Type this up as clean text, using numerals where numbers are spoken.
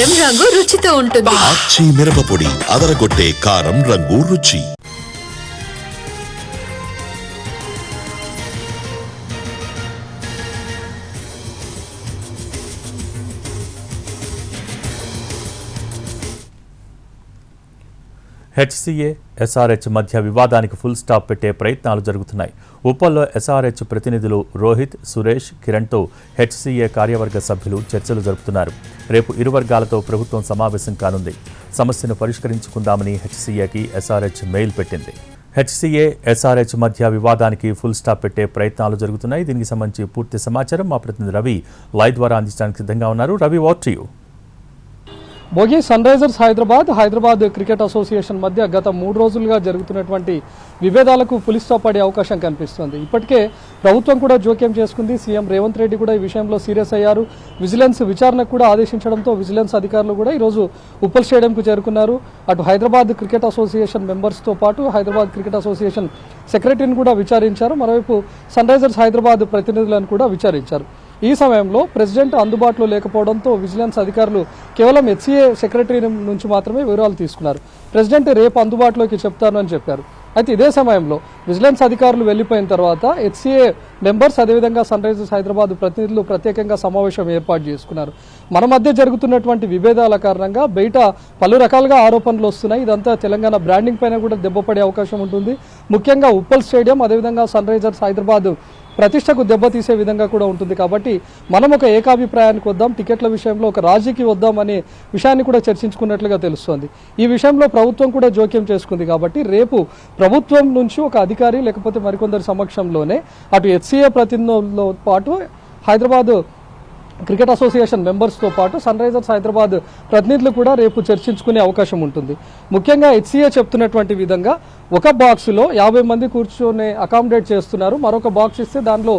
కారం రంగు రుచితో ఉంటుంది. ఆచి మిరపపొడి అదరగొట్టే కారం రంగు రుచి. హెచ్సీఏ ఎస్ఆర్హెచ్ మధ్య వివాదానికి ఫుల్ స్టాప్ పెట్టే ప్రయత్నాలు జరుగుతున్నాయి. ఉప్పల్లో ఎస్ఆర్హెచ్ ప్రతినిధులు రోహిత్, సురేష్, కిరణ్తో హెచ్సీఏ కార్యవర్గ సభ్యులు చర్చలు జరుపుతున్నారు. రేపు ఇరు వర్గాలతో ప్రభుత్వం సమావేశం కానుంది. సమస్యను పరిష్కరించుకుందామని హెచ్సీఏకి ఎస్ఆర్హెచ్ మెయిల్ పెట్టింది. హెచ్సీఏ ఎస్ఆర్హెచ్ మధ్య వివాదానికి ఫుల్ స్టాప్ పెట్టే ప్రయత్నాలు జరుగుతున్నాయి. దీనికి సంబంధించి పూర్తి సమాచారం మా ప్రతినిధి రవి లైవ్ ద్వారా అందించడానికి సిద్ధంగా ఉన్నారు. Ravi, what to you? Bhogi sunrisers Hyderabad cricket association మధ్య గత 3 రోజులుగా జరుగుతున్నటువంటి విభేదాలకు ఫుల్ స్టాప్ పడే అవకాశం కనిపిస్తుంది. ఇప్పటికే ప్రభుత్వం కూడా జోక్యం చేసుకుంది. సీఎం రేవంత్ రెడ్డి కూడా ఈ విషయంలో సీరియస్ అయ్యారు. విజిలెన్స్ విచారణకు కూడా ఆదేశించడంతో విజిలెన్స్ అధికారులు కూడా ఈరోజు ఉప్పల్ స్టేడియంకు చేరుకున్నారు. అటు హైదరాబాద్ క్రికెట్ అసోసియేషన్ మెంబర్స్తో పాటు హైదరాబాద్ క్రికెట్ అసోసియేషన్ సెక్రటరీని కూడా విచారించారు. మరోవైపు సన్ రైజర్స్ హైదరాబాద్ ప్రతినిధులను కూడా విచారించారు. ఈ సమయంలో ప్రెసిడెంట్ అందుబాటులో లేకపోవడంతో విజిలెన్స్ అధికారులు కేవలం హెచ్సీఏ సెక్రటరీ నుంచి మాత్రమే వివరాలు తీసుకున్నారు. ప్రెసిడెంట్ రేపు అందుబాటులోకి చెప్తాను అని చెప్పారు. అయితే ఇదే సమయంలో విజిలెన్స్ అధికారులు వెళ్లిపోయిన తర్వాత హెచ్సీఏ మెంబర్స్ అదేవిధంగా సన్ రైజర్స్ హైదరాబాద్ ప్రతినిధులు ప్రత్యేకంగా సమావేశం ఏర్పాటు చేసుకున్నారు. మన మధ్య జరుగుతున్నటువంటి విభేదాల కారణంగా బయట పలు రకాలుగా ఆరోపణలు వస్తున్నాయి. ఇదంతా తెలంగాణ బ్రాండింగ్ పైన కూడా దెబ్బపడే అవకాశం ఉంటుంది. ముఖ్యంగా ఉప్పల్ స్టేడియం అదేవిధంగా సన్ రైజర్స్ హైదరాబాద్ ప్రతిష్టకు దెబ్బతీసే విధంగా కూడా ఉంటుంది. కాబట్టి మనం ఒక ఏకాభిప్రాయానికి వద్దాం, టికెట్ల విషయంలో ఒక రాజీకి వద్దాం అనే విషయాన్ని కూడా చర్చించుకున్నట్లుగా తెలుస్తోంది. ఈ విషయంలో ప్రభుత్వం కూడా జోక్యం చేసుకుంది. కాబట్టి రేపు ప్రభుత్వం నుంచి ఒక అధికారి లేకపోతే మరికొందరి సమక్షంలోనే అటు హెచ్సీఏ ప్రతినిధులతో పాటు హైదరాబాద్ క్రికెట్ అసోసియేషన్ మెంబర్స్తో పాటు సన్ రైజర్స్ హైదరాబాద్ ప్రతినిధులు కూడా రేపు చర్చించుకునే అవకాశం ఉంటుంది. ముఖ్యంగా హెచ్సీఏ చెప్తున్నటువంటి విధంగా ఒక బాక్సులో 50 మంది కూర్చొని అకామిడేట్ చేస్తున్నారు. మరొక బాక్స్ ఇస్తే దానిలో